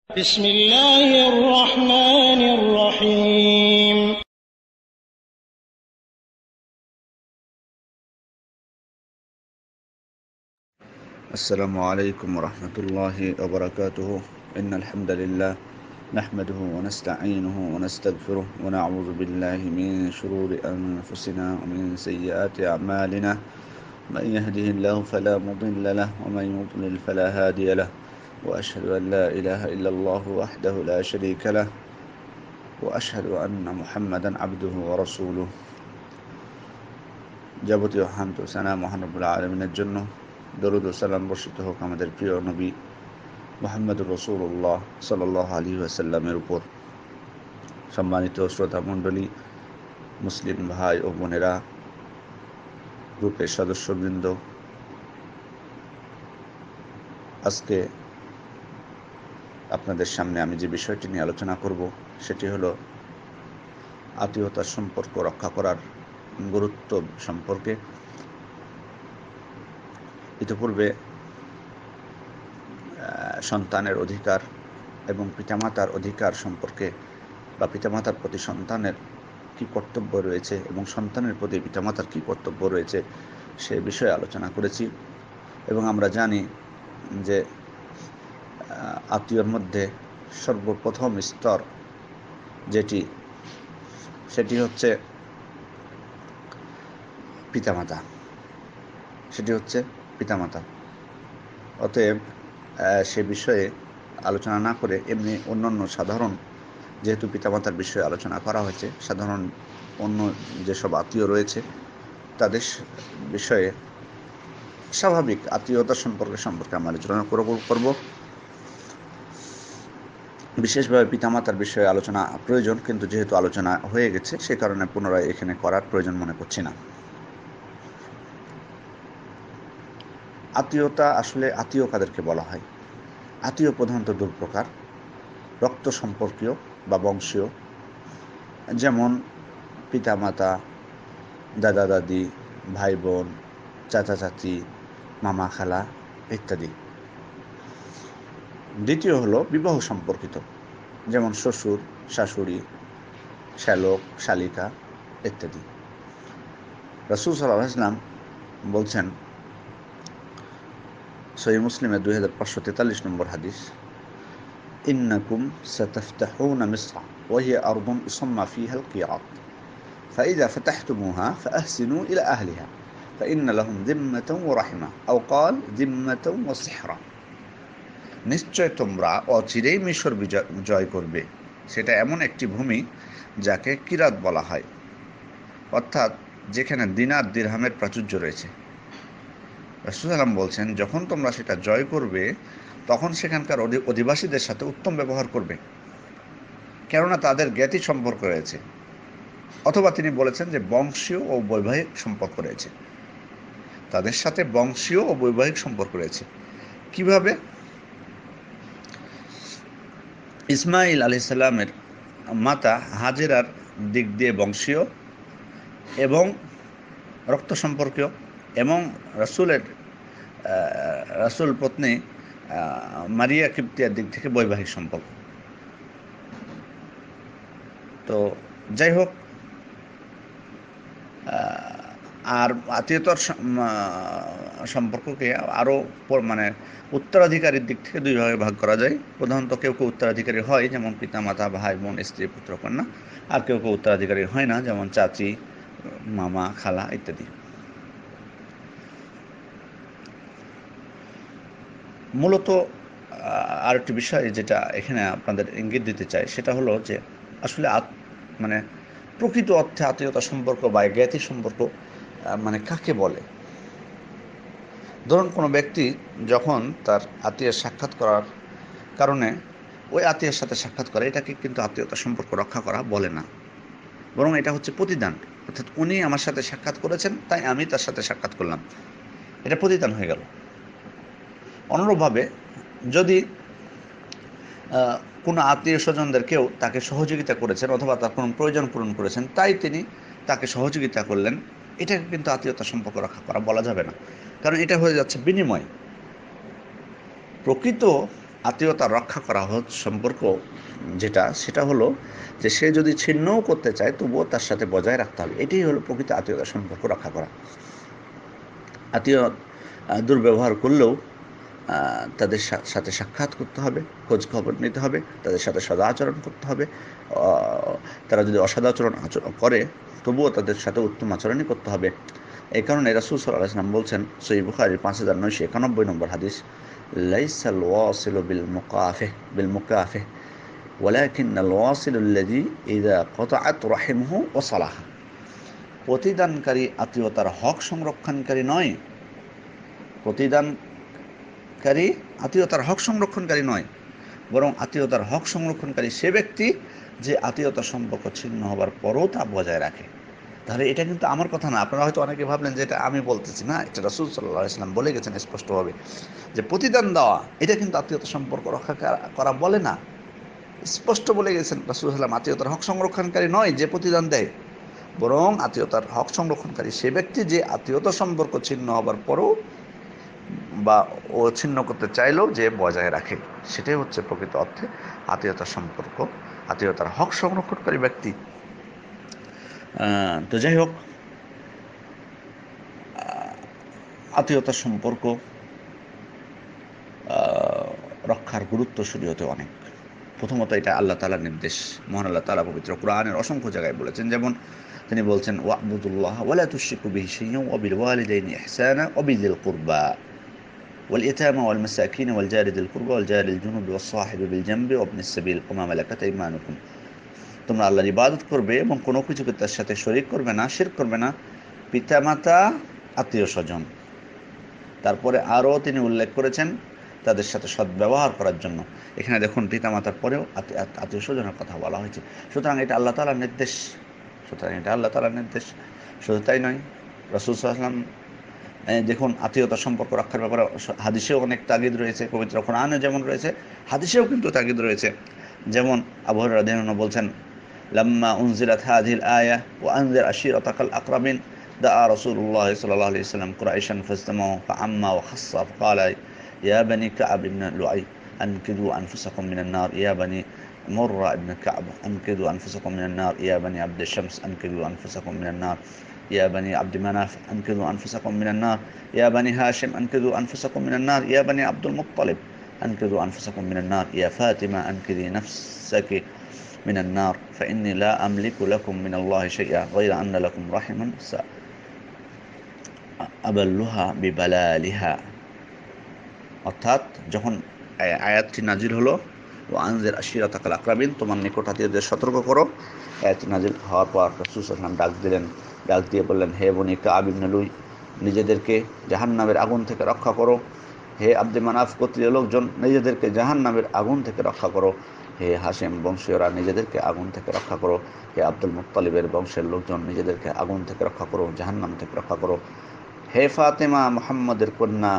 بسم الله الرحمن الرحيم السلام عليكم ورحمة الله وبركاته. إن الحمد لله نحمده ونستعينه ونستغفره ونعوذ بالله من شرور أنفسنا ومن سيئات أعمالنا. من يهده الله فلا مضل له ومن يضلل فلا هادي له، وأشهد أن لا إله إلا الله وحده لا شريك له، وأشهد أن محمدا عبده ورسوله। যাবতীয় হামদ ও সানা মহান রব্বুল আলামিনের জন্য। দরুদ ও সালাম বর্ষিত হোক আমাদের প্রিয় নবী মুহাম্মদুর রাসূলুল্লাহ সাল্লাল্লাহু আলাইহি ওয়াসাল্লামের উপর। সম্মানিত শ্রোতা মণ্ডলী, মুসলিম ভাই ও বোনেরা, গ্রুপের সদস্যবৃন্দ, আজকে আপনাদের সামনে আমি যে বিষয়টি নিয়ে আলোচনা করব সেটি হলো আত্মীয়তার সম্পর্ক রক্ষা করার গুরুত্ব সম্পর্কে। ইতিপূর্বে সন্তানের অধিকার এবং পিতামাতার অধিকার সম্পর্কে বা পিতামাতার প্রতি সন্তানের কী কর্তব্য রয়েছে এবং সন্তানের প্রতি পিতামাতার কী কর্তব্য রয়েছে সে বিষয়ে আলোচনা করেছি। এবং আমরা জানি যে আত্মীয়র মধ্যে সর্বপ্রথম স্তর সেটি হচ্ছে পিতামাতা। অতএব সে বিষয়ে আলোচনা না করে এমনি অন্যান্য সাধারণ, যেহেতু পিতামাতার বিষয়ে আলোচনা করা হয়েছে, সাধারণ অন্য যেসব আত্মীয় রয়েছে তাদের বিষয়ে স্বাভাবিক আত্মীয়তা সম্পর্কে আমরা আলোচনা করব। বিশেষভাবে পিতামাতার বিষয়ে আলোচনা প্রয়োজন, কিন্তু যেহেতু আলোচনা হয়ে গেছে সে কারণে পুনরায় এখানে করার প্রয়োজন মনে করছি না। আত্মীয়তা, আসলে আত্মীয় কাদেরকে বলা হয়? আত্মীয় প্রধানত দুই প্রকার: রক্ত সম্পর্কীয় বা বংশীয়, যেমন পিতামাতা, দাদা দাদি, ভাই বোন, চাচা চাচি, মামা খালা ইত্যাদি। দ্বিতীয় হলো বিবাহ সম্পর্কিত, যেমন শ্বশুর শাশুড়ি, শ্যালক শালিকা ইত্যাদি। রাসূল সাল্লাল্লাহু আলাইহি ওয়াসাল্লাম বলছেন, সহিহ মুসলিমের 2543 নম্বর হাদিস, ইন্নাকুম সাতাফতাহুনা মিসরা ওয়া হিয়া আরদুন ইউসাম্মা ফিহা আল-কিরাত ফাইযা ফাতাহতুমুহা ফাআহসিনু ইলা আহলিহা ফাইন্না লাহুম যিম্মাতান ওয়া রাহিমা আও ক্বাল যিম্মাতান ওয়া সিহরা। নিশ্চয় তোমরা অচিরেই মিশর জয় করবে। সেটা এমন একটি ভূমি যাকে কিরাত বলা হয়, অর্থাৎ যেখানে দিনার দিরহামের প্রাচুর্য রয়েছে। রাসূল সাল্লাম বলছেন, যখন তোমরা সেটা জয় করবে তখন সেখানকার অধিবাসীদের সাথে উত্তম ব্যবহার করবে, কেননা তাদের জ্ঞাতি সম্পর্ক রয়েছে। অথবা তিনি বলেছেন যে বংশীয় ও বৈবাহিক সম্পর্ক রয়েছে, তাদের সাথে বংশীয় ও বৈবাহিক সম্পর্ক রয়েছে। কিভাবে? ইসমাইল আলাইহিস সালামের মাতা হাজেরার দিক দিয়ে বংশীয় এবং রক্ত সম্পর্কীয়, এবং রাসূল পত্নী মারিয়া কিপ্তিয়ার দিক থেকে বৈবাহিক সম্পর্ক। তো যাই হোক, আর আত্মীয়তার সম্পর্ককে আরও উত্তরাধিকারীর দিক থেকে দুই ভাগে ভাগ করা যায়। প্রধানত কেউ উত্তরাধিকারী হয়, যেমন পিতামাতা, ভাই বোন, স্ত্রী, পুত্র, কন্যা। আর কেউ উত্তরাধিকারী হয় না, যেমন চাচি, মামা, খালা ইত্যাদি। মূলত আরেকটি বিষয় যেটা এখানে আপনাদের ইঙ্গিত দিতে চাই সেটা হলো যে আসলে প্রকৃত অর্থে আত্মীয়তা সম্পর্ক বা জ্ঞাতি সম্পর্ক কাকে বলে। ধরুন, কোনো ব্যক্তি যখন তার আত্মীয়ের সাক্ষাৎ করার কারণে ওই আত্মীয়ের সাথে সাক্ষাৎ করে, এটাকে কিন্তু আত্মীয়তা সম্পর্ক রক্ষা করা বলে না, বরং এটা হচ্ছে প্রতিদান। অর্থাৎ উনি আমার সাথে সাক্ষাৎ করেছেন, তাই আমি তার সাথে সাক্ষাৎ করলাম, এটা প্রতিদান হয়ে গেল। অনুরূপভাবে যদি কোনো আত্মীয় স্বজনদের কেউ তাকে সহযোগিতা করেছেন অথবা তার কোনো প্রয়োজন পূরণ করেছেন, তাই তিনি তাকে সহযোগিতা করলেন, এটাকে কিন্তু আত্মীয়তা সম্পর্ক রক্ষা করা বলা যাবে না, কারণ এটা হয়ে যাচ্ছে বিনিময়। প্রকৃত আত্মীয়তা রক্ষা করা সম্পর্ক সেটা হলো যে সে যদি ছিন্নও করতে চায় তবুও তার সাথে বজায় রাখতে হবে। এটাই হলো প্রকৃত আত্মীয়তার সম্পর্ক রক্ষা করা। আত্মীয় দুর্ব্যবহার করলেও তাদের সাথে সাক্ষাৎ করতে হবে, খোঁজ খবর নিতে হবে, তাদের সাথে সদাচরণ করতে হবে। তারা যদি অসদাচরণ করে তবুও তাদের সাথে উত্তম আচরণই করতে হবে। এই কারণে রাসূল সাল্লাল্লাহু আলাইহি ওয়াসাল্লাম বলছেন, সহিহ বুখারী 5991 নম্বর হাদিস, লাইসাল ওয়াসিলু বিল মুকাফিহ ওয়ালাকিন্নাল ওয়াসিলু আল্লাযী ইযা ক্বাতাআত রাহিমহু ওয়াসালাহা। প্রতিদানকারী আত্মীয়তার হক সংরক্ষণকারী নয়, আত্মীয়তার হক সংরক্ষণকারী নয়, বরং আত্মীয়তার হক সংরক্ষণকারী সে ব্যক্তি যে আত্মীয়তার সম্পর্ক ছিন্ন হবার পরও তা বজায় রাখে। তাহলে এটা কিন্তু আমার কথা না। আপনারা হয়তো অনেকে ভাবলেন যে এটা আমি বলতেছি না, এটা রাসূল সাল্লাল্লাহু আলাইহি ওয়াসাল্লাম বলে গেছেন স্পষ্টভাবে যে প্রতিদান দেওয়া এটা কিন্তু আত্মীয়তার সম্পর্ক রক্ষা করা বলে না। স্পষ্ট বলে গেছেন রাসূল সাল্লাল্লাহু আলাইহি ওয়াসাল্লাম, আত্মীয়তার হক সংরক্ষণকারী নয় যে প্রতিদান দেয়, বরং আত্মীয়তার হক সংরক্ষণকারী সে ব্যক্তি যে আত্মীয়তার সম্পর্ক ছিন্ন হবার পরও বা ও ছিন্ন করতে চাইলেও যে বজায় রাখে। সেটাই হচ্ছে প্রকৃত অর্থে আত্মীয়তার সম্পর্ক, আত্মীয়তার হক সংরক্ষণকারী ব্যক্তি। তো যাই হোক, আত্মীয়তার সম্পর্ক রক্ষার গুরুত্ব শরীয়তে অনেক। প্রথমত এটা আল্লাহ তাআলার নির্দেশ। মহান আল্লাহ তাআলা পবিত্র কোরআনের অসংখ্য জায়গায় বলেছেন, যেমন তিনি বলছেন, ওয়া'বুদুল্লাহ ওয়া লা তুশরিকু বিহি শাইয়্যান ওয়া বিল ওয়ালিদাইনি ইহসানা ওয়া বিযিল কুরবা ওয়াল ইয়াতামা ওয়াল মাসাকিন ওয়াল জারি যিল কুরবা ওয়াল জারিল জুনুবি ওয়াস সাহিবি বিল জামবি ওয়া ইবনিস সাবিল ওয়া মা মালাকাত আইমানুকুম। তোমরা আল্লাহর ইবাদত করবে এবং কোনো কিছুকে তার সাথে শরীক করবে না, শিরক করবে না, পিতামাতা, আত্মীয় স্বজন। তারপরে আরও তিনি উল্লেখ করেছেন তাদের সাথে সদ্ব্যবহার করার জন্য। এখানে দেখুন পিতামাতার পরেও আত্মীয় স্বজনের কথা বলা হয়েছে। সুতরাং এটা আল্লাহ তাআলার নির্দেশ। শুধু তাই নয়, রাসূল সাল্লাল্লাহু আলাইহি ওয়াসাল্লাম দেখুন আত্মীয়তার সম্পর্ক রক্ষার ব্যাপারে হাদিসেও অনেক তাগিদ রয়েছে, পবিত্র কোরআনে যেমন রয়েছে হাদিসেও কিন্তু তাগিদ রয়েছে। যেমন আবু হুরায়রা রাদিয়াল্লাহু আনহু বলছেন, লাম্মা উনজিলাত হাযিহিল আয়াহ ওয়া আনজির আশীরাতাকাল আকরাবিন দাআ রাসূলুল্লাহ সাল্লাল্লাহু আলাইহি ওয়াসাল্লাম কুরাইশান ফাজতামাউ ফাআম্মা ওয়া খাসসা ফাকালা ইয়া বানি কা'ব ইবন লুআই আনকিদু আনফুসাকুম মিনান নার, ইয়া বানি মুররা ইবন কা'ব আনকিদু আনফুসাকুম মিনান নার, ইয়া বানি আব্দ শামস আনকিদু আনফুসাকুম মিনান নার, ইয়া বানি আব্দ মানাফ আনকিদু আনফুসাকুম মিনান নার, ইয়া বানি হাশিম আনকিদু আনফুসাকুম মিনান নার, ইয়া বানি আব্দুল মুত্তালিব আনকিদু আনফুসাকুম মিনান নার, ইয়া ফাতিমা আনকিদি নাফসাকি من النار فإني لا أملك لكم من الله شيئا غير أن لكم رحما أبلها ببلالها। অর্থাৎ যখন আয়াতটি নাজিল হলো, ও আনজির আশীরাতাকাল আকরাবিন, তোমার নিকট আত্মীয়দের সতর্ক করো, আয়াতটি নাজিল হওয়ার পর রাসূল সাল্লাল্লাহু আলাইহি ওয়াসাল্লাম ডাক দিয়ে বললেন, হে বনি কা'ব ইবনে লুই, নিজেদেরকে জাহান্নামের আগুন থেকে রক্ষা করো। হে আব্দে মানাফ গোত্রীয় লোকজন, নিজেদেরকে জাহান্নামের আগুন থেকে রক্ষা করো। হে হাশিম বংশীয়রা, নিজেদেরকে আগুন থেকে রক্ষা করো। হে আব্দুল মুত্তালিবের বংশের লোকজন, নিজেদেরকে আগুন থেকে রক্ষা করো, জাহান্নাম থেকে রক্ষা করো। হে ফাতেমা, মুহাম্মদের কন্যা,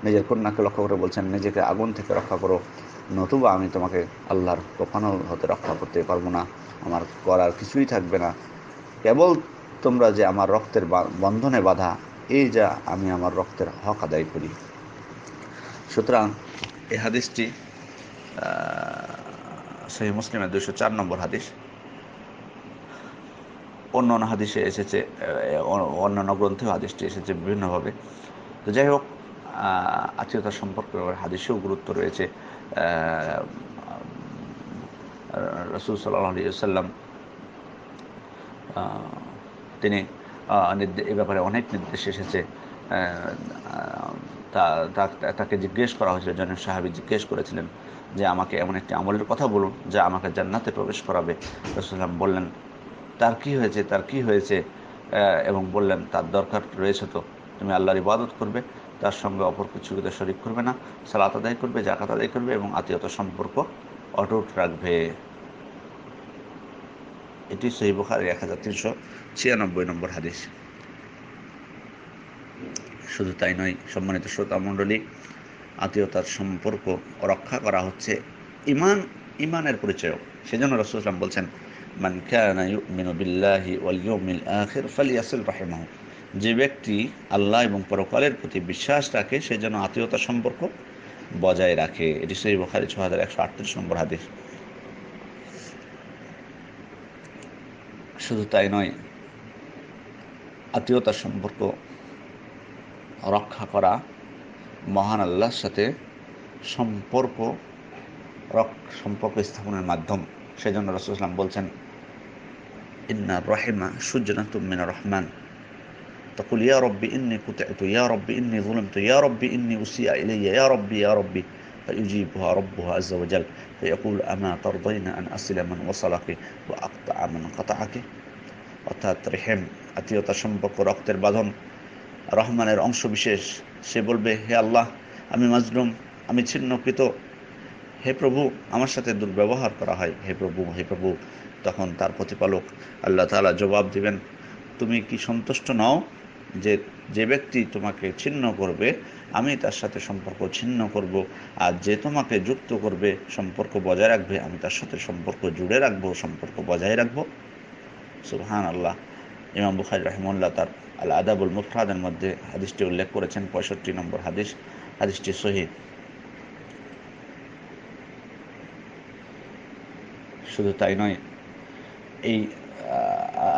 নিজের কন্যাকে লক্ষ্য করে বলছেন, নিজেকে আগুন থেকে রক্ষা করো, নতুবা আমি তোমাকে আল্লাহর কখনো হতে রক্ষা করতে পারবো না, আমার করার কিছুই থাকবে না, কেবল তোমরা যে আমার রক্তের বন্ধনে বাঁধা, এই যা আমি আমার রক্তের হক আদায় করি। সুতরাং এই হাদিসটি সহিহ মুসলিমের 204 নম্বর হাদিস। অন্যান্য হাদিসে এসেছে, অন্যান্য গ্রন্থেও হাদিসটি এসেছে বিভিন্নভাবে। তো যাই হোক, আত্মীয়তার সম্পর্কে হাদিসেও গুরুত্ব রয়েছে। রাসূল সাল্লাল্লাহু আলাইহি ওয়াসাল্লাম তিনি এ ব্যাপারে অনেক নির্দেশ এসেছে। তাকে জিজ্ঞেস করা হয়েছিল, একজন সাহাবী জিজ্ঞেস করেছিলেন যে আমাকে এমন একটি আমলের কথা বলুন যা আমাকে জান্নাতে প্রবেশ করাবে। রাসূল সাল্লাল্লাহু বললেন, তার কি হয়েছে, এবং বললেন, তার দরকার রয়েছে, তো তুমি আল্লাহর ইবাদত করবে, তার সঙ্গে অপর কিছুকে শরীক করবে না, সালাত আদায় করবে, যাকাত আদায় করবে এবং আত্মীয়তার সম্পর্ক অটুট রাখবে। এটি সহিহ বুখারী 1396 নম্বর হাদিস। শুধু তাই নয়, সম্মানিত শ্রোতা মণ্ডলী, আত্মীয়তার সম্পর্ক রক্ষা করা হচ্ছে ইমানের পরিচয়। সেজন্য রাসূল সাল্লাল্লাহু আলাইহি ওয়াসাল্লাম বলছেন, মান কানা ইউমিনু বিল্লাহি ওয়াল ইয়াউমিল আখির ফালিয়াসিল রাহিমাহু, যে ব্যক্তি আল্লাহ এবং পরকালের প্রতি বিশ্বাস রাখে সে যেন আত্মীয়তার সম্পর্ক বজায় রাখে। এটি সহিহ বুখারী 6138 নম্বর হাদিস। শুধু তাই নয়, আত্মীয়তার সম্পর্ক রক্ষা করা মহান আল্লাহর সাথে সম্পর্ক স্থাপনের মাধ্যম। সেজন্য রাসূলুল্লাহ সাল্লাল্লাহু আলাইহি ওয়াসাল্লাম বলছেন, ইন্না রহিমা সুজনাতুম মিনার রহমান তাকুল ইয়া রব্বি ইন্নী কুতি'তু ইয়া রব্বি ইন্নী যুলিমতু ইয়া রব্বি ইন্নী উসিআ ইলাইয়া ইয়া রব্বি فيجيبها ربها عز وجل فيقول أما ترضين أن أصل من وصلك وأقطع من قطعك। অর্থাৎ রেহেম, আত্মীয়তার সম্পর্ক, রক্তের বাঁধন রহমানের অংশ বিশেষ। সে বলবে, হে আল্লাহ, আমি মাজলুম, আমি ছিন্নকৃত, হে প্রভু, আমার সাথে দুর্ব্যবহার করা হয়, হে প্রভু। তখন তার প্রতিপালক আল্লাহ তাআলা জবাব দিবেন, তুমি কি সন্তুষ্ট নও যে ব্যক্তি তোমাকে ছিন্ন করবে আমি তার সাথে সম্পর্ক ছিন্ন করব, আর যে তোমাকে যুক্ত করবে, সম্পর্ক বজায় রাখবে, আমি তার সাথে সম্পর্ক জুড়ে রাখবো, সম্পর্ক বজায় রাখবো। সুবহানাল্লাহ। ইমাম বুখারী রাহিমাহুল্লাহ তার আল আদাবুল মুফরাদের মধ্যে হাদিসটি উল্লেখ করেছেন, 65 নম্বর হাদিস। হাদিসটি সহিহ। শুধু তাই নয়, এই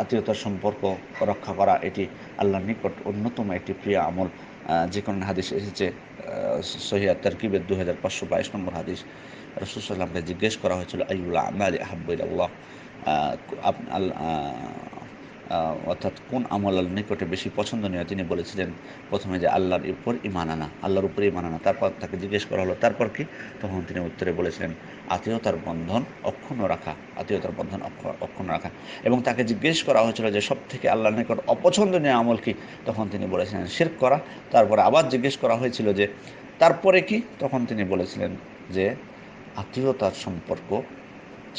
আত্মীয়তার সম্পর্ক রক্ষা করা এটি আল্লাহর নিকট অন্যতম একটি প্রিয় আমল। যে কোন হাদিস এসেছে সহিহ তারকিবের 2522 নম্বর হাদিস। রাসূল সাল্লাল্লাহু আলাইহি ওয়াসাল্লামকে জিজ্ঞেস করা হয়েছিল, আইয়ুল আমালি আহাব্বু ইলাল্লাহ, অর্থাৎ কোন আমল আল্লাহর নিকটে বেশি পছন্দনীয়। তিনি বলেছিলেন প্রথমে যে আল্লাহর উপর ঈমান আনা। তারপর তাকে জিজ্ঞেস করা হলো, তারপর কি? তখন তিনি উত্তরে বলেছিলেন, আত্মীয়তার বন্ধন অক্ষুণ্ণ রাখা। এবং তাকে জিজ্ঞেস করা হয়েছিল যে সব থেকে আল্লাহর নিকট অপছন্দনীয় আমল কি? তখন তিনি বলেছিলেন শিরক করা। তারপরে আবার জিজ্ঞেস করা হয়েছিল যে তারপরে কি? তখন তিনি বলেছিলেন যে আত্মীয়তার সম্পর্ক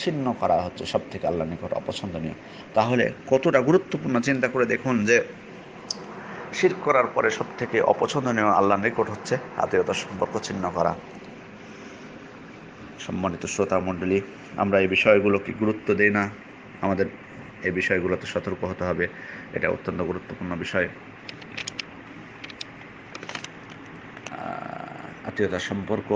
ছিন্ন করা হচ্ছে সব থেকে আল্লাহর নিকট অপছন্দনীয়। তাহলে কতটা গুরুত্বপূর্ণ চিন্তা করে দেখুন যে শিরক করার পরে সব থেকে অপছন্দনীয় আল্লাহর নিকট হচ্ছে আত্মীয়তার সম্পর্ক ছিন্ন করা। সম্মানিত শ্রোতা মণ্ডলী, আমরা এই বিষয়গুলোকে গুরুত্ব দেই না। আমাদের এই বিষয়গুলোতে সতর্ক হতে হবে। এটা অত্যন্ত গুরুত্বপূর্ণ বিষয়। আত্মীয়তার সম্পর্ক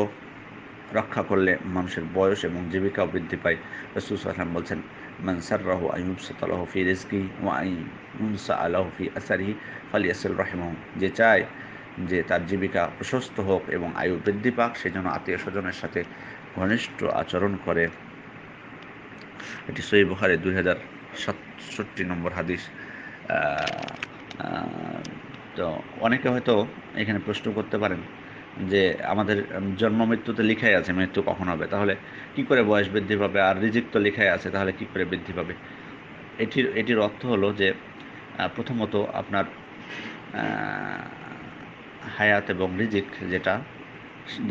রক্ষা করলে মানুষের বয়স এবং জীবিকাও বৃদ্ধি পায়। রাসূল সাল্লাল্লাহু আলাইহি ওয়াসাল্লাম বলছেন, মান সাররাহু আন ইউবসাতা লাহু ফি রিজকিহি ওয়া আন ইউনসা লাহু ফি আসারিহি ফালিয়াসিল রাহিমাহু। যে চায় যে তার জীবিকা প্রশস্ত হোক এবং আয়ু বৃদ্ধি পাক, সেজন্য আত্মীয় স্বজনের সাথে ঘনিষ্ঠ আচরণ করে। এটি সহিহ বুখারী 2067 নম্বর হাদিস। তো অনেকে হয়তো এখানে প্রশ্ন করতে পারেন যে আমাদের জন্ম মৃত্যুতে লেখাই আছে মৃত্যু কখন হবে, তাহলে কি করে বয়স বৃদ্ধি পাবে? আর রিজিক তো লেখাই আছে, তাহলে কি করে বৃদ্ধি পাবে? এটির অর্থ হলো যে প্রথমত আপনার হায়াত এবং রিজিক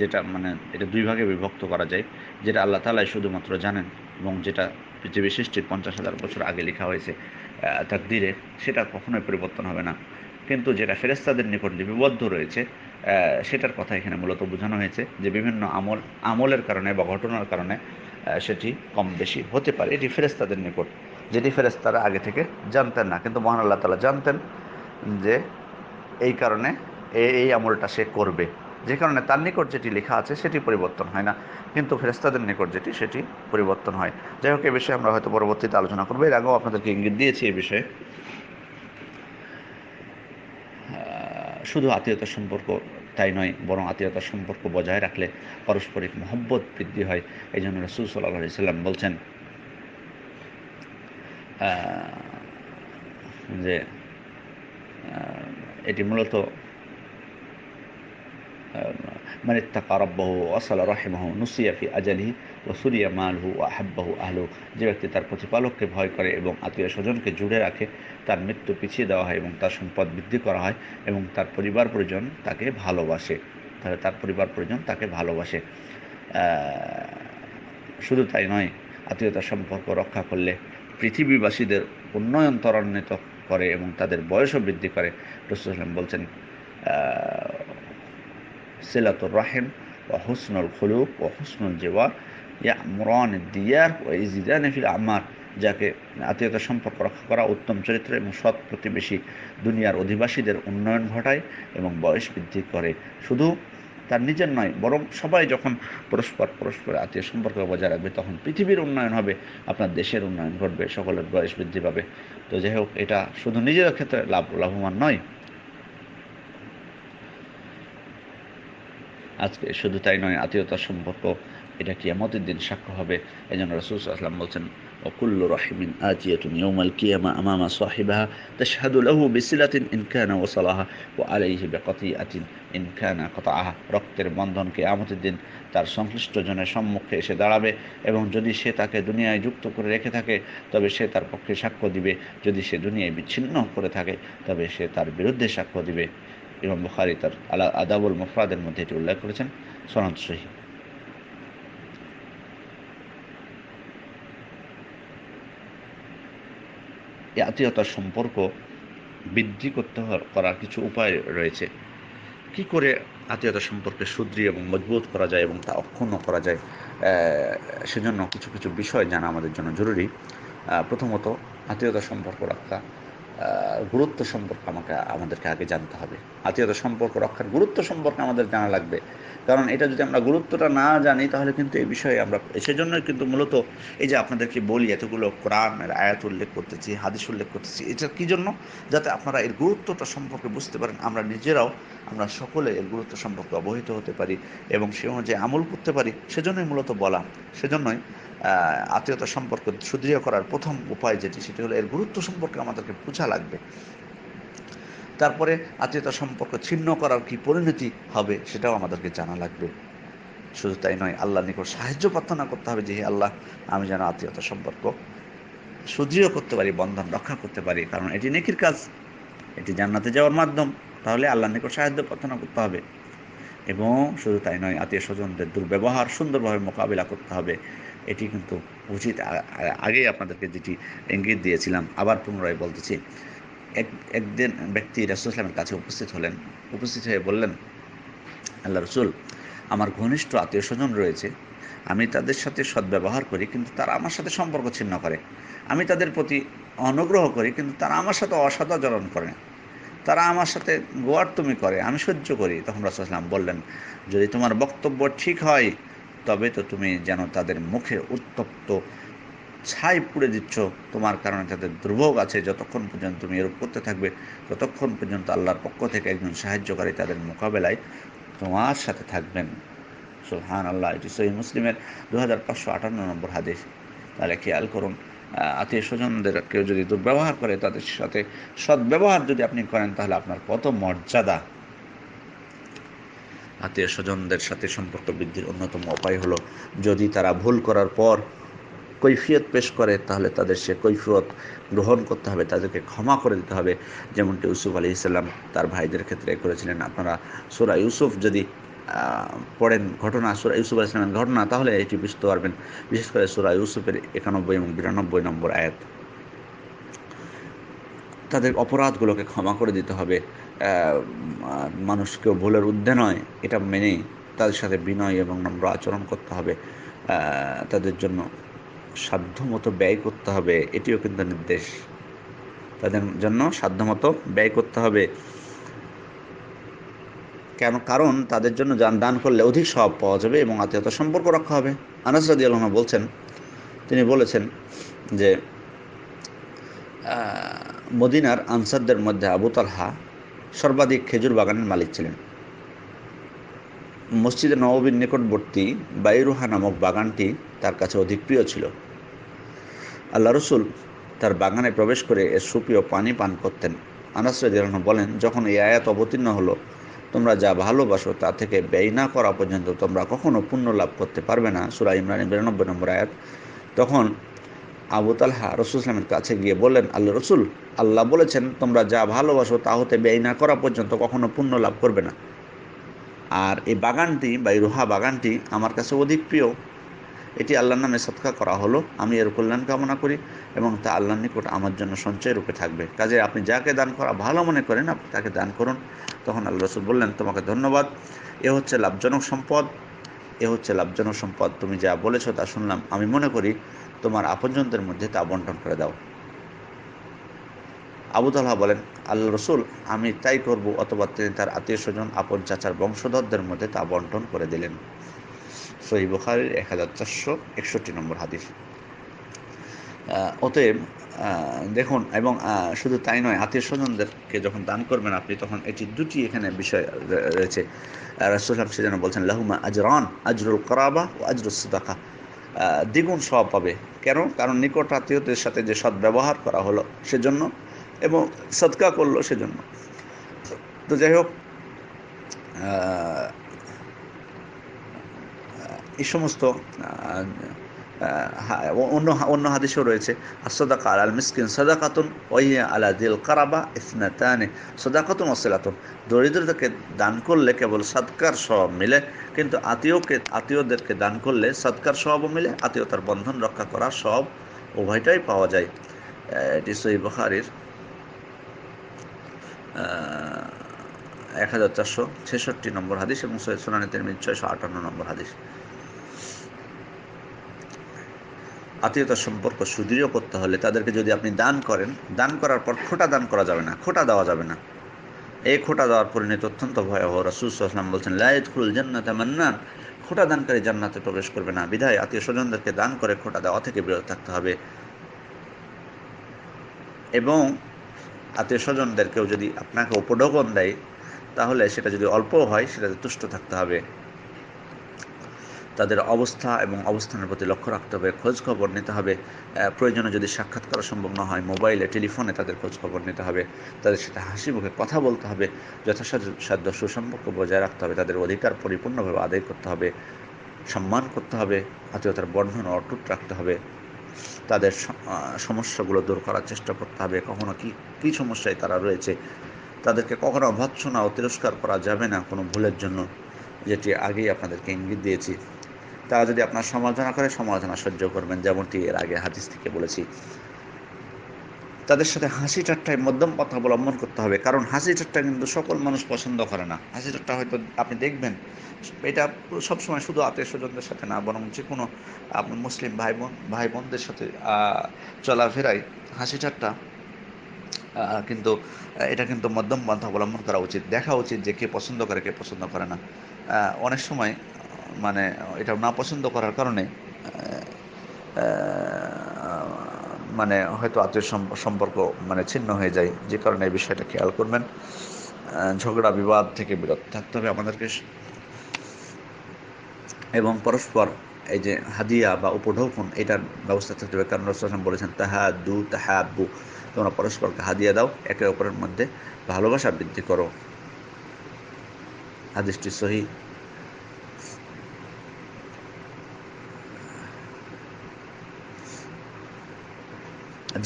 যেটা মানে এটা দুই ভাগে বিভক্ত করা যায়। যেটা আল্লাহ তাআলাই শুধুমাত্র জানেন এবং যেটা পৃথিবী সৃষ্টির 50,000 বছর আগে লেখা হয়েছে তাকদীরে, সেটা কখনোই পরিবর্তন হবে না। কিন্তু যেটা ফেরেশতাদের নিকট লিপিবদ্ধ রয়েছে, সেটার কথা এখানে মূলত বোঝানো হয়েছে যে বিভিন্ন আমলের কারণে বা ঘটনার কারণে সেটি কম বেশি হতে পারে। এটি ফেরেশতাদের নিকট, যেটি ফেরেশতারা আগে থেকে জানতেন না, কিন্তু মহান আল্লাহ তাআলা জানতেন যে এই কারণে এই আমলটা সে করবে, যে কারণে তার নিকট যেটি লেখা আছে সেটি পরিবর্তন হয় না, কিন্তু ফেরেশতাদের নিকট সেটি পরিবর্তন হয়। যাই হোক, এই বিষয়ে আমরা হয়তো পরবর্তীতে আলোচনা করবো। এর আগেও আপনাদেরকে ইঙ্গিত দিয়েছি এই বিষয়ে। শুধু আত্মীয়তার সম্পর্ক তাই নয়, বরং আত্মীয়তার সম্পর্ক বজায় রাখলে পারস্পরিক মহব্বত বৃদ্ধি হয়। এই জন্য রাসূল সাল্লাল্লাহু আলাইহি ওয়াসাল্লাম বলছেন যে এটি মূলত মান ইত্তাকা রাব্বাহু ওয়া ওয়াসালা রাহিমাহু নুসিয়া ফি আজালিহি ওয়া সুরিয়া মালহু ওয়া আহাব্বাহু আহলুহু। যে ব্যক্তি তার প্রতিপালককে ভয় করে এবং আত্মীয় স্বজনকে জুড়ে রাখে, তার মৃত্যু পিছিয়ে দেওয়া হয় এবং তার সম্পদ বৃদ্ধি করা হয় এবং তার পরিবার পরিজন তাকে ভালোবাসে। শুধু তাই নয়, আত্মীয়তার সম্পর্ক রক্ষা করলে পৃথিবীবাসীদের উন্নয়ন ত্বরান্বিত করে এবং তাদের বয়সও বৃদ্ধি করে। রাসূল সাল্লাল্লাহু আলাইহি ওয়াসাল্লাম বলছেন, সিলাতুর রাহিম ওয়া হুসনুল খুলুক ওয়া হুসনুল জিওয়ার ইয়ামুরানিদ দিয়ার ওয়া ইয়াজিদানি ফিল আমার। যাকে আত্মীয়তার সম্পর্ক রক্ষা করা, উত্তম চরিত্র এবং সৎ প্রতিবেশী দুনিয়ার অধিবাসীদের উন্নয়ন ঘটায় এবং বয়স বৃদ্ধি করে। শুধু তার নিজের নয়, বরং সবাই যখন পরস্পর আত্মীয় সম্পর্ক বজায় রাখবে, তখন পৃথিবীর উন্নয়ন হবে, আপনার দেশের উন্নয়ন ঘটবে, সকলের বয়স বৃদ্ধি পাবে। তো যাই হোক, এটা শুধু নিজেদের ক্ষেত্রে লাভবান নয়, আজকে শুধু তাই নয়, আত্মীয়তার সম্পর্ক এটা কিয়ামতের দিন সাক্ষ্য হবে। এই জন্য রাসূল সাল্লাল্লাহু আলাইহি ওয়াসাল্লাম বলছেন, وكل رحم آتية يوم القيامة أمام صاحبها تشهد له بصلة إن كان وصلها وعليه بقطيئة إن كان قطعها। রক্তের বন্ধন কিয়ামতের দিন তার সংশ্লিষ্ট জনের সম্মুখে এসে দাঁড়াবে, এবং যদি সে তাকে দুনিয়ায় যুক্ত করে রেখে থাকে তবে সে তার পক্ষে সাক্ষ্য দিবে, যদি সে দুনিয়ায় বিচ্ছিন্ন করে থাকে তবে সে তার বিরুদ্ধে সাক্ষ্য দিবে। ইমাম বুখারী তার আদাবুল মুফরাদের মধ্যে এটি উল্লেখ করেছেন, সনদ সহিহ। এই আত্মীয়তার সম্পর্ক বৃদ্ধি করার কিছু উপায় রয়েছে। কি করে আত্মীয়তার সম্পর্কে সুদৃঢ় এবং মজবুত করা যায় এবং তা অক্ষুণ্ণ করা যায়, সেজন্য কিছু কিছু বিষয় জানা আমাদের জন্য জরুরি। প্রথমত, আত্মীয়তার সম্পর্ক রক্ষা গুরুত্ব সম্পর্কে আমাদেরকে আগে জানতে হবে। আত্মীয়তা সম্পর্ক রক্ষার গুরুত্ব সম্পর্কে আমাদের জানা লাগবে, কারণ এটা যদি আমরা গুরুত্বটা না জানি তাহলে কিন্তু এই বিষয়ে আমরা, সেজন্যই কিন্তু মূলত এই যে আপনাদেরকে বলি এতগুলো কোরআনের আয়াত উল্লেখ করতেছি, হাদিস উল্লেখ করতেছি, এটা কি জন্য? যাতে আপনারা এর গুরুত্বটা সম্পর্কে বুঝতে পারেন, আমরা সকলে এর গুরুত্ব সম্পর্কে অবহিত হতে পারি এবং সে অনুযায়ী আমল করতে পারি। সেজন্যই মূলত বলা। সেজন্যই আত্মীয়তা সম্পর্ক সুদৃঢ় করার প্রথম উপায় যেটি, সেটি হলো এর গুরুত্ব সম্পর্কে আমাদেরকে বোঝা লাগবে। তারপরে আত্মীয়তা সম্পর্ক ছিন্ন করার কি পরিণতি হবে সেটাও আমাদেরকে জানা লাগবে। শুধু তাই নয়, আল্লাহর নিকট সাহায্য প্রার্থনা করতে হবে যে হে আল্লাহ, আমি যেন আত্মীয়তা সম্পর্ক সুদৃঢ় করতে পারি, বন্ধন রক্ষা করতে পারি, কারণ এটি নেকির কাজ, এটি জান্নাতে যাওয়ার মাধ্যম। তাহলে আল্লাহর নিকট সাহায্য প্রার্থনা করতে হবে। এবং শুধু তাই নয়, আত্মীয় স্বজনদের দুর্ব্যবহার সুন্দরভাবে মোকাবিলা করতে হবে। এটি কিন্তু উচিত। আগেই আপনাদেরকে যেটি ইঙ্গিত দিয়েছিলাম, আবার পুনরায় বলতেছি। একদিন ব্যক্তি রাসূল সাল্লাল্লাহু আলাইহি ওয়াসাল্লামের কাছে উপস্থিত হয়ে বললেন, আল্লাহ রাসূল, আমার ঘনিষ্ঠ আত্মীয় স্বজন রয়েছে, আমি তাদের সাথে সদ্ব্যবহার করি কিন্তু তারা আমার সাথে সম্পর্ক ছিন্ন করে, আমি তাদের প্রতি অনুগ্রহ করি কিন্তু তারা আমার সাথে অসদাচরণ করে, তারা আমার সাথে গোয়ার্তুমি করে, আমি সহ্য করি। তখন রাসূল সাল্লাল্লাহু আলাইহি ওয়াসাল্লাম বললেন, যদি তোমার বক্তব্য ঠিক হয় তবে তো তুমি যেন তাদের মুখে উত্তপ্ত ছাই পুড়ে দিচ্ছ, তোমার কারণে তাদের দুর্ভোগ আছে। যতক্ষণ পর্যন্ত তুমি এরূপ করতে থাকবে ততক্ষণ পর্যন্ত আল্লাহর পক্ষ থেকে একজন সাহায্যকারী তাদের মোকাবেলায় তোমার সাথে থাকবেন। সুবহানাল্লাহ। এটি সহিহ মুসলিমের 2558 নম্বর হাদিস। তাহলে খেয়াল করুন, আত্মীয় স্বজনদের কেউ যদি দুর্ব্যবহার করে, তাদের সাথে সদ্ব্যবহার যদি আপনি করেন তাহলে আপনার কত মর্যাদা। আত্মীয় স্বজনদের সাথে সম্পর্ক বৃদ্ধির অন্যতম উপায় হলো, যদি তারা ভুল করার পর কৈফিয়ত পেশ করে তাহলে তাদের সে কৈফিয়ত গ্রহণ করতে হবে, তাদেরকে ক্ষমা করে দিতে হবে, যেমনটি ইউসুফ আলাইহিস সালাম তার ভাইদের ক্ষেত্রে করেছিলেন। আপনারা সূরা ইউসুফ যদি পড়েন, সূরা ইউসুফ আলাইহিস সালামের ঘটনা, তাহলে এটি বুঝতে পারবেন। বিশেষ করে সূরা ইউসুফের 91 এবং 92 নম্বর আয়াত। তাদের অপরাধগুলোকে ক্ষমা করে দিতে হবে। মানুষকেও ভুলের ঊর্ধ্বে নয় এটা মেনে তাদের সাথে বিনয় এবং নম্র আচরণ করতে হবে। তাদের জন্য সাধ্যমতো ব্যয় করতে হবে, এটিও কিন্তু নির্দেশ। তাদের জন্য সাধ্যমতো ব্যয় করতে হবে। কারণ তাদের জন্য দান করলে অধিক সওয়াব পাওয়া যাবে এবং আত্মীয়তার সম্পর্ক রক্ষা হবে। আনাস রাদিয়াল্লাহু আনহু বলছেন, তিনি বলেছেন যে মদিনার আনসারদের মধ্যে আবু তালহা সর্বাধিক খেজুর বাগানের মালিক ছিলেন। মসজিদে নববীর নিকটবর্তী বাইরুহা নামক বাগানটি তার কাছে অধিক প্রিয় ছিল। আল্লাহ রসুল তার বাগানে প্রবেশ করে এর সুপ্রিয় পানি পান করতেন। আনাস রাদিয়াল্লাহু আনহু বলেন, যখন এই আয়াত অবতীর্ণ হলো, তোমরা যা ভালোবাসো তা থেকে ব্যয় না করা পর্যন্ত তোমরা কখনো পুণ্য লাভ করতে পারবে না, সূরা ইমরান 92 নম্বর আয়াত, তখন আবু তালহা রাসূল সাল্লাল্লাহু আলাইহি ওয়াসাল্লামের কাছে গিয়ে বললেন, আল্লাহ রসুল, আল্লাহ বলেছেন তোমরা যা ভালোবাসো তা হতে ব্যয় না করা পর্যন্ত কখনো পুণ্য লাভ করবে না। আর এই বাগানটি বা এই রুহা বাগানটি আমার কাছে অধিক প্রিয়, এটি আল্লাহর নামে সদকা করা হলো, আমি এর কল্যাণ কামনা করি এবং তা আল্লাহর নিকট আমার জন্য সঞ্চয় রূপে থাকবে। কাজে আপনি যাকে দান করা ভালো মনে করেন আপনি তাকে দান করুন। তখন আল্লাহ রাসূল বললেন, তোমাকে ধন্যবাদ, এ হচ্ছে লাভজনক সম্পদ, তুমি যা বলেছো তা শুনলাম, আমি মনে করি তোমার আপনজনদের মধ্যে তা বন্টন করে দাও। আবু তালহা বলেন, আল্লাহ রসুল, আমি তাই করব, অথবা তিনি তার আত্মীয় স্বজন আপন চাচার বংশধরদের মধ্যে তা বন্টন করে দিলেন। সহিহ বুখারীর 1461 নম্বর হাদিস। অতএব দেখুন, এবং শুধু তাই নয়, আত্মীয় স্বজনদেরকে যখন দান করবেন আপনি, তখন এটি দুটি এখানে বিষয় রয়েছে। রাসূল সেজন্য বলছেন, লাহুমা আজরান, আজরুল করাবা ও আজরুস সাদাকা, দ্বিগুণ সওয়াব পাবে। কেন? কারণ নিকট আত্মীয়দের সাথে যে সদ্ব্যবহার করা হলো সেজন্য, এবং সদকা করলো সেজন্য। তো যাই হোক, এই সমস্ত অন্য অন্য হাদিসেও রয়েছে, সাদাকা আলাল মিসকিন সাদাকাতুন ওয়া হিয়া আলা যিল কারাবা ইসনাতানি সাদাকাতুন ওয়া সিলাতুন। দরিদ্রদেরকে দান করলে কেবল সদকার সওয়াব মিলে, কিন্তু আত্মীয়দেরকে দান করলে সদকার সওয়াবও মিলে, আত্মীয়তার বন্ধন রক্ষা করার সওয়াব উভয়টাই পাওয়া যায়। এটি সহিহ বুখারীর 1466 নম্বর হাদিস এবং সহিহ সুনানে তিরমিজি 658 নম্বর হাদিস। আত্মীয়তার সম্পর্ক সুদৃঢ় করতে হলে তাদেরকে যদি আপনি দান করেন, দান করার পর খোটা দান করা যাবে না, খোটা দেওয়া যাবে না। এই খোটা দেওয়ার পরিণতি অত্যন্ত ভয়াবহ। রাসূল সাল্লাল্লাহু আলাইহি ওয়াসাল্লাম বলছেন, লা ইয়াদখুলুল জান্নাতা মান্নান, খোটা দানকারী জান্নাতে প্রবেশ করবে না। বিধায় আত্মীয় স্বজনদেরকে দান করে খোটা দেওয়া থেকে বিরত থাকতে হবে। এবং আত্মীয় স্বজনদেরকেও যদি আপনাকে উপঢৌকন দেয়, তাহলে সেটা যদি অল্প হয় সেটাতে তুষ্ট থাকতে হবে। তাদের অবস্থা এবং অবস্থানের প্রতি লক্ষ্য রাখতে হবে, খোঁজ খবর নিতে হবে। প্রয়োজনে যদি সাক্ষাৎ করা সম্ভব না হয়, মোবাইলে টেলিফোনে তাদের খোঁজ খবর নিতে হবে, তাদের সাথে হাসি মুখে কথা বলতে হবে, যথাসাধ্য সুসম্পর্ক বজায় রাখতে হবে, তাদের অধিকার পরিপূর্ণভাবে আদায় করতে হবে, সম্মান করতে হবে, আত্মীয়তার বন্ধন অটুট রাখতে হবে, তাদের সমস্যাগুলো দূর করার চেষ্টা করতে হবে। কখনো কী সমস্যায় তারা রয়েছে, তাদেরকে কখনো ভৎসনা ও তিরস্কার করা যাবে না কোনো ভুলের জন্য, যেটি আগেই আপনাদেরকে ইঙ্গিত দিয়েছি। তারা যদি আপনার সমালোচনা করে, সমালোচনা সহ্য করবেন, যেমনটি এর আগে হাদিস থেকে বলেছি। তাদের সাথে হাসি ঠাট্টায় মধ্যম পথ অবলম্বন করতে হবে, কারণ হাসি ঠাট্টা কিন্তু সকল মানুষ পছন্দ করে না। হাসি ঠাট্টা হয়তো আপনি দেখবেন, এটা সবসময় শুধু আত্মীয় স্বজনদের সাথে না, বরং যে কোনো আপনার মুসলিম ভাই বোনদের সাথে চলাফেরায় হাসি ঠাট্টা কিন্তু এটা কিন্তু মধ্যম পন্থা অবলম্বন করা উচিত। দেখা উচিত যে কে পছন্দ করে, কে পছন্দ করে না। অনেক সময় মানে এটা না পছন্দ করার কারণে মানে হয়তো আত্মীয় সম্পর্ক মানে ছিন্ন হয়ে যায়। যে কারণে এই বিষয়টা খেয়াল করবেন। ঝগড়া বিবাদ থেকে বিরত থাকতে হবে আমাদেরকে, এবং পরস্পর এই যে হাদিয়া বা উপঢৌকন, এটার ব্যবস্থা থাকতে হবে। কারণ রাসূল সাল্লাল্লাহু আলাইহি ওয়াসাল্লাম বলেছেন, তাহাদু তাহাব্বু, তোমরা পরস্পরকে হাদিয়া দাও, একে অপরের মধ্যে ভালোবাসা বৃদ্ধি করো। হাদিসটি সহিহ।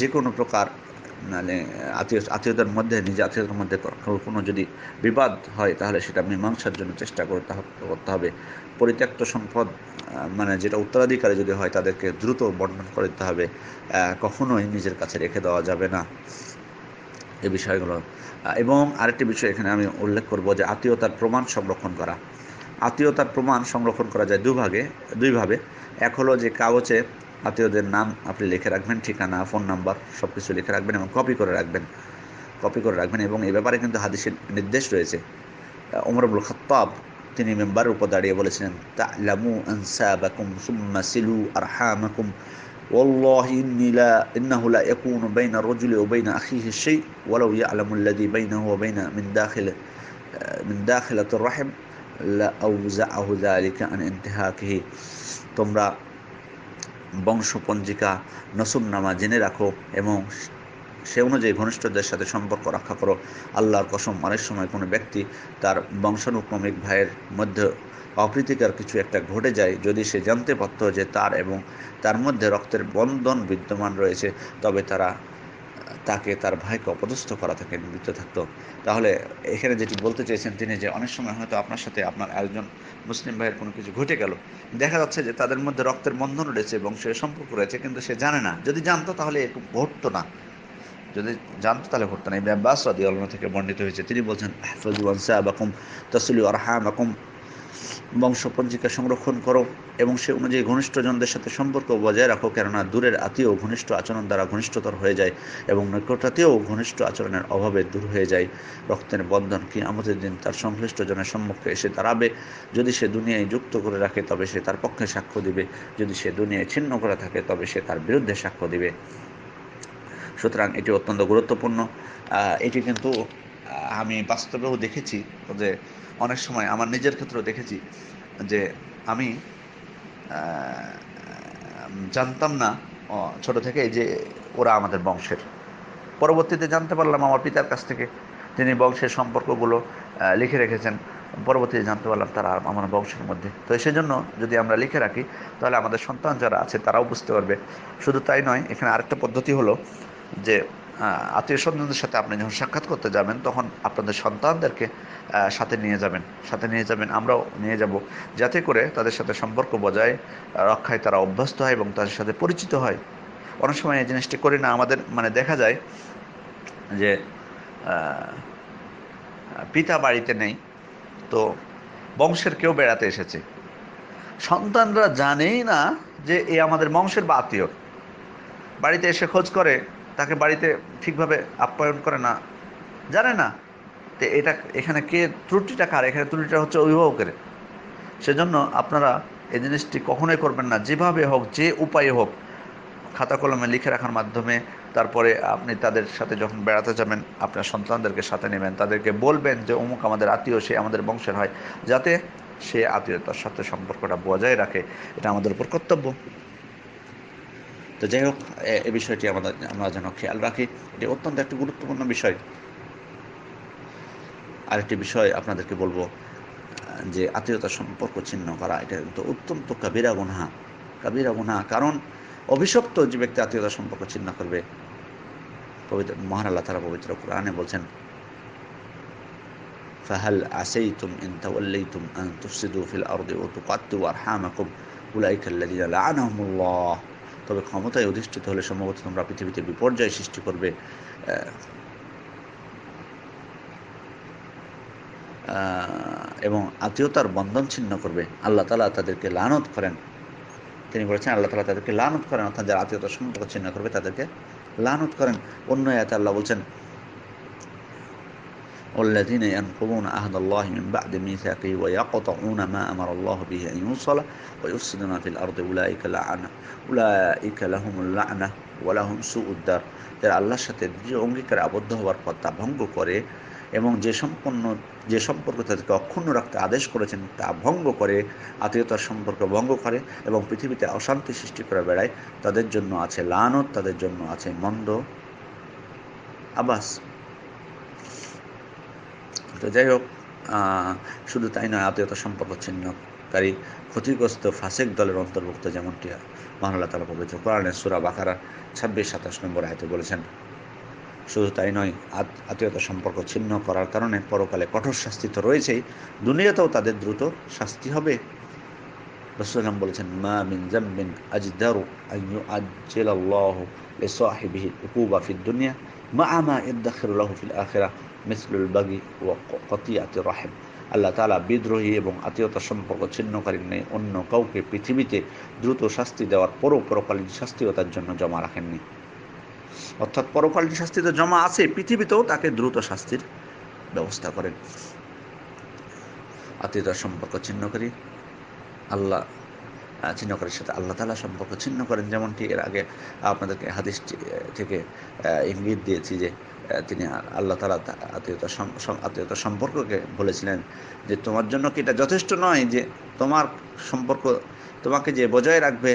যে কোনো প্রকার মানে আত্মীয়তার মধ্যে, আত্মীয়তার মধ্যে কোনো যদি বিবাদ হয়, তাহলে সেটা মীমাংসার জন্য চেষ্টা করতে হবে। পরিত্যক্ত সম্পদ মানে যেটা উত্তরাধিকারী যদি হয়, তাদেরকে দ্রুত বন্টন করে দিতে হবে। কখনোই নিজের কাছে রেখে দেওয়া যাবে না এই বিষয়গুলো। এবং আরেকটি বিষয় এখানে আমি উল্লেখ করব যে আত্মীয়তার প্রমাণ সংরক্ষণ করা। আত্মীয়তার প্রমাণ সংরক্ষণ করা যায় দুইভাবে। এক হলো যে কাগজে আত্মীয়দের নাম আপনি লিখে রাখবেন, ঠিকানা, ফোন নাম্বার সব কিছু লিখে রাখবেন এবং কপি করে রাখবেন। এবং এই ব্যাপারে কিন্তু হাদিসের নির্দেশ রয়েছে। ওমর ইবনুল খাত্তাব তিনি মেম্বারের উপর দাঁড়িয়ে বলেছিলেন, তা'লামু আনসাবাকুম সুম্মা সিলু আরহামাকুম ওয়াল্লাহি ইন্নাহু লা ইয়াকুনু বাইনা আর-রাজুলি ওয়া বাইনা আখিহি শাই ওয়ালাউ ইয়া'লামু আল্লাযী বাইনাহু ওয়া বাইনা মিন দাখিলাতির রাহিম লা আওজাআহু যালিকা আন ইনতিহাকিহি। তোমরা বংশপঞ্জিকা, নসবনামা জেনে রাখো এবং সে অনুযায়ী ঘনিষ্ঠদের সাথে সম্পর্ক রক্ষা করো। আল্লাহর কসম, অনেক সময় কোনো ব্যক্তি তার বংশানুক্রমিক ভাইয়ের মধ্যে অপ্রীতিকর কিছু একটা ঘটে যায়, যদি সে জানতে পারত যে তার এবং তার মধ্যে রক্তের বন্ধন বিদ্যমান রয়েছে, তবে তাকে তার ভাইকে অপদস্থ করা থেকে নিবৃত্ত থাকত। তাহলে এখানে যেটি বলতে চেয়েছেন তিনি, যে অনেক সময় হয়তো আপনার সাথে আপনার একজন মুসলিম ভাইয়ের কোনো কিছু ঘটে গেল, দেখা যাচ্ছে যে তাদের মধ্যে রক্তের বন্ধন রয়েছে এবং সে সম্পর্ক রয়েছে, কিন্তু সে জানে না। যদি জানতো তাহলে এরকম ঘটতো না, ইবনে আব্বাস রাদিয়াল্লাহু আনহু থেকে বর্ণিত হয়েছে, তিনি বলছেন, ইহফাযু আনসাবাকুম তাসিলু আরহামাকুম, বংশপঞ্জিকা সংরক্ষণ করো এবং সে অনুযায়ী ঘনিষ্ঠজনদের সাথে সম্পর্ক বজায় রাখো, কেননা দূরের আত্মীয় ঘনিষ্ঠ আচরণ দ্বারা ঘনিষ্ঠতর হয়ে যায় এবং নিকটাত্মীয় ঘনিষ্ঠ আচরণের অভাবে দূর হয়ে যায়। রক্তের বন্ধন কিয়ামতের দিন তার সংশ্লিষ্ট জনের সম্মুখে এসে দাঁড়াবে। যদি সে দুনিয়ায় যুক্ত করে রাখে তবে সে তার পক্ষে সাক্ষ্য দিবে, যদি সে দুনিয়ায় ছিন্ন করে থাকে তবে সে তার বিরুদ্ধে সাক্ষ্য দিবে। সুতরাং এটি অত্যন্ত গুরুত্বপূর্ণ। এটি কিন্তু আমি বাস্তবেও দেখেছি যে অনেক সময় আমার নিজের ক্ষেত্রেও দেখেছি যে আমি জানতাম না ছোট থেকে যে ওরা আমাদের বংশের। পরবর্তীতে জানতে পারলাম আমার পিতার কাছ থেকে, তিনি বংশের সম্পর্কগুলো লিখে রেখেছেন। পরবর্তীতে জানতে পারলাম তারা আমার বংশের মধ্যে। তো সেজন্য যদি আমরা লিখে রাখি তাহলে আমাদের সন্তান যারা আছে তারাও বুঝতে পারবে। শুধু তাই নয়, এখানে আরেকটা পদ্ধতি হলো যে আত্মীয় স্বজনদের সাথে আপনি যখন সাক্ষাৎ করতে যাবেন তখন আপনাদের সন্তানদেরকে সাথে নিয়ে যাবেন, আমরাও নিয়ে যাব, যাতে করে তাদের সাথে সম্পর্ক বজায় রক্ষায় তারা অভ্যস্ত হয় এবং তাদের সাথে পরিচিত হয়। অনেক সময় এই জিনিসটি করি না, আমাদের দেখা যায় যে পিতা বাড়িতে নেই, তো বংশের কেউ বেড়াতে এসেছে, সন্তানরা জানেই না যে এ আমাদের বংশের বা আত্মীয়। বাড়িতে এসে খোঁজ করে, তাকে বাড়িতে ঠিকভাবে আপ্যায়ন করে না, জানে না। তো এখানে কে ত্রুটিটা কার? এখানে ত্রুটিটা হচ্ছে অভিভাবকের। সেজন্য আপনারা এই জিনিসটি কখনোই করবেন না। যেভাবে হোক, যে উপায়ে হোক, খাতা কলমে লিখে রাখার মাধ্যমে, তারপরে আপনি তাদের সাথে যখন বেড়াতে যাবেন আপনার সন্তানদেরকে সাথে নেবেন, তাদেরকে বলবেন যে অমুক আমাদের আত্মীয়, সে আমাদের বংশের হয়, যাতে সে আত্মীয়তার সাথে সম্পর্কটা বজায় রাখে। এটা আমাদের উপর কর্তব্য। তো যাই হোক, এই বিষয়টি আমরা যেন খেয়াল রাখি। এটি অত্যন্ত একটি গুরুত্বপূর্ণ বিষয়। আরেকটি বিষয় আপনাদেরকে বলবো যে আত্মীয়তার সম্পর্ক ছিন্ন করা এটা কিন্তু অত্যন্ত কাবিরা গুনাহ। কারণ অভিশপ্ত যে ব্যক্তি আত্মীয়তার সম্পর্ক ছিন্ন করবে, পবিত্র মহান আল্লাহ তাআলা পবিত্র কোরআনে বলছেন, ফাহাল আসাইতুম ইন তাওয়াল্লাইতুম আন তুফসিদু ফিল আরদি ওয়া তুকাত্তিউ আরহামাকুম উলাইকা আল্লাযীনা লাআনাহুমুল্লাহ। তবে ক্ষমতায় অধিষ্ঠিত হলে সম্ভবত তোমরা পৃথিবীতে বিপর্যয় সৃষ্টি করবে এবং আত্মীয়তার বন্ধন ছিন্ন করবে। আল্লাহ তাআলা তাদেরকে লানত করেন। তিনি বলেছেন আল্লাহ তাআলা তাদেরকে লানত করেন, অর্থাৎ যারা আত্মীয়তার সম্পর্ক ছিন্ন করবে তাদেরকে লানত করেন। অন্য আয়াতে আল্লাহ বলছেন, والذين ينقضون عهد الله من بعد ميثاقه ويقطعون ما أمر الله به أن يوصل ويفسدون في الأرض أولئك لهم اللعنة ولهم سوء الدار। যারা আল্লাহর সাথে যে অঙ্গীকারে আবদ্ধ হওয়ার পর তা ভঙ্গ করে এবং যে সম্পর্ক তাদেরকে অক্ষুণ্ণ রাখতে আদেশ করেছেন তা ভঙ্গ করে, আত্মীয়তার সম্পর্ক ভঙ্গ করে এবং পৃথিবীতে অশান্তি সৃষ্টি করে বেড়ায়, তাদের জন্য আছে লানত, তাদের জন্য আছে মন্দ আবাস। তো যাই হোক, শুধু তাই নয়, আত্মীয়তার সম্পর্ক ছিন্নকারী ক্ষতিগ্রস্ত ফাসেক দলের অন্তর্ভুক্ত, যেমনটি মহান আল্লাহ তাআলা পবিত্র কোরআনের সূরা বাকারার 26-27 নম্বর আয়াতে বলেছেন। শুধু তাই নয়, আত্মীয়তার সম্পর্ক ছিন্ন করার কারণে পরকালে কঠোর শাস্তি তো রয়েছেই, দুনিয়াতেও তাদের দ্রুত শাস্তি হবে। রাসূলুল্লাহ বলেছেন, মা মিন যামবিন আজদারু আন ইউআজ্জিলাল্লাহু লিসাহিবিহি উকুবা ফিদ দুনিয়া মা মা ইয়াদখিরু লাহু ফিল আখিরাহ মিসলুল বাগি ওয়া কতিয়াতির রাহিম। আল্লাহ তাআলা বিদ্রোহী এবং আত্মীয়তার সম্পর্ক ছিন্নকারীর নেই অন্য কাউকে পৃথিবীতে দ্রুত শাস্তি দেওয়ার পরও পরকালীন শাস্তিও তার জন্য জমা রাখেননি। অর্থাৎ পরকালীন শাস্তি তো জমা আছে, পৃথিবীতেও তাকে দ্রুত শাস্তির ব্যবস্থা করেন। আত্মীয়তার সম্পর্ক ছিন্নকারী ছিন্নকারীর সাথে আল্লাহ তাআলা সম্পর্ক ছিন্ন করেন, যেমনটি এর আগে আপনাদেরকে হাদিস থেকে ইঙ্গিত দিয়েছি যে তিনি আল্লাহ তাআলা আত্মীয়তার সম্পর্ককে বলেছিলেন যে তোমার জন্য কি এটা যথেষ্ট নয় যে তোমার সম্পর্ক তোমাকে যে বজায় রাখবে,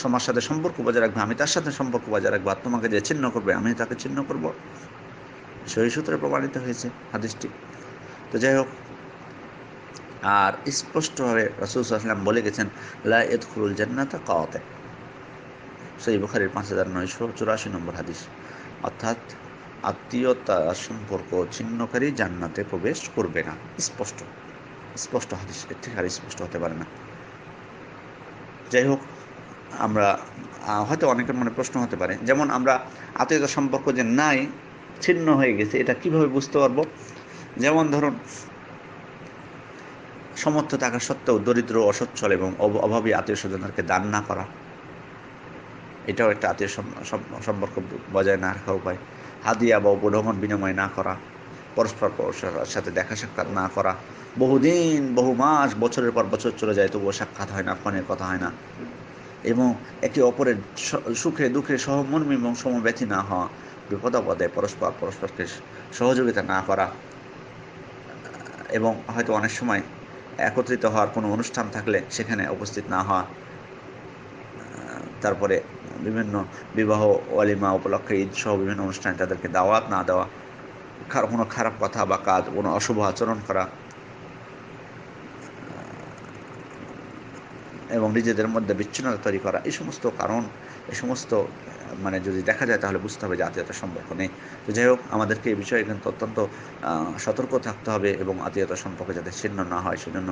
তোমার সাথে সম্পর্ক বজায় রাখবে, আমি তার সাথে সম্পর্ক বজায় রাখবো, আর তোমাকে যে ছিন্ন করবে আমি তাকে ছিন্ন করব। সহিহ সূত্রে প্রমাণিত হয়েছে হাদিসটি। তো যাই হোক, আর স্পষ্টভাবে রাসূল সাল্লাল্লাহু আলাইহি ওয়াসাল্লাম বলে গেছেন, লা ইয়াদখুলুল জান্নাতা কাওয়াতি, সহিহ বুখারীর 5984 নম্বর হাদিস। অর্থাৎ আত্মীয়তার সম্পর্ক ছিন্নকারী জান্নাতে প্রবেশ করবে না। স্পষ্ট হাদিস, এর থেকে আর স্পষ্ট হতে পারে না। যাই হোক, আমরা হয়তো অনেকের মনে প্রশ্ন হতে পারে, যেমন আমরা আত্মীয়তার সম্পর্ক যে নাই, ছিন্ন হয়ে গেছে, এটা কিভাবে বুঝতে পারবো? যেমন ধরুন, সামর্থ্য থাকা সত্ত্বেও দরিদ্র, অসচ্ছল এবং অভাবী আত্মীয় স্বজনদেরকে দান না করা, এটাও একটা আত্মীয় সম্পর্ক বজায় না রাখার উপায়। হাদিয়া বা উপঢৌকন বিনিময় না করা, পরস্পর পরস্পরের সাথে দেখা সাক্ষাৎ না করা, বহুদিন, বহু মাস, বছরের পর বছর চলে যায়, তবুও সাক্ষাৎ হয় না, ফোনে কথা হয় না, এবং একে অপরের সুখে দুঃখে সহমর্মী এবং সমব্যথী না হওয়া, বিপদ আপদে পরস্পরকে সহযোগিতা না করা, এবং হয়তো অনেক সময় একত্রিত হওয়ার কোনো অনুষ্ঠান থাকলে সেখানে উপস্থিত না হওয়া, তারপরে বিভিন্ন বিবাহ, ওয়ালিমা উপলক্ষে, ঈদ সহ বিভিন্ন অনুষ্ঠানে তাদেরকে দাওয়াত না দেওয়া, কোনো খারাপ কথা বা কাজ, কোনো অশুভ আচরণ করা, এবং নিজেদের মধ্যে বিচ্ছিন্নতা তৈরি করা, এই সমস্ত কারণ, এই সমস্ত মানে যদি দেখা যায় তাহলে বুঝতে হবে যে আত্মীয়তার সম্পর্ক নেই। তো যাই হোক, আমাদেরকে এই বিষয়ে কিন্তু অত্যন্ত সতর্ক থাকতে হবে, এবং আত্মীয়তার সম্পর্কে যাতে ছিন্ন না হয় সেজন্য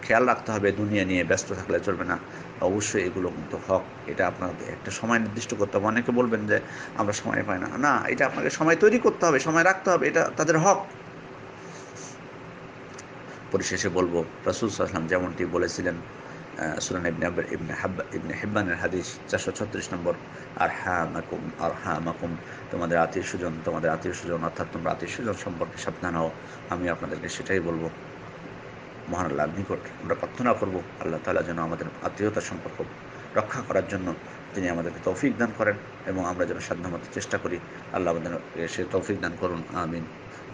খেয়াল রাখতে হবে। দুনিয়া নিয়ে ব্যস্ত থাকলে চলবে না, অবশ্যই এগুলো কিন্তু হক। এটা আপনাকে একটা সময় নির্দিষ্ট করতে হবে। অনেকে বলবেন যে আমরা সময় পাই না, না, এটা আপনাকে সময় তৈরি করতে হবে, সময় রাখতে হবে, এটা তাদের হক। পরিশেষে বলবো, রাসূল সাল্লাল্লাহু আলাইহি ওয়াসাল্লাম যেমনটি বলেছিলেন, সুনান ইবনে হিব্বানের হাদিস 436 নম্বর, আরহামাকুম আরহামাকুম, তোমাদের আত্মীয় স্বজন অর্থাৎ তোমরা আত্মীয় স্বজন সম্পর্কে সাবধান হও। আমি আপনাদেরকে সেটাই বলবো। মহান আল্লাহর নিকট আমরা প্রার্থনা করব, আল্লাহ তাআলা যেন আমাদের আত্মীয়তার সম্পর্ক রক্ষা করার জন্য তিনি আমাদেরকে তৌফিক দান করেন, এবং আমরা যেন সাধ্যমতো চেষ্টা করি। আল্লাহ আমাদেরকে সে তৌফিক দান করুন, আমিন।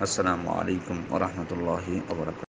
আসসালামু আলাইকুম ওয়া রাহমাতুল্লাহি ওয়া বারাকাতুহু।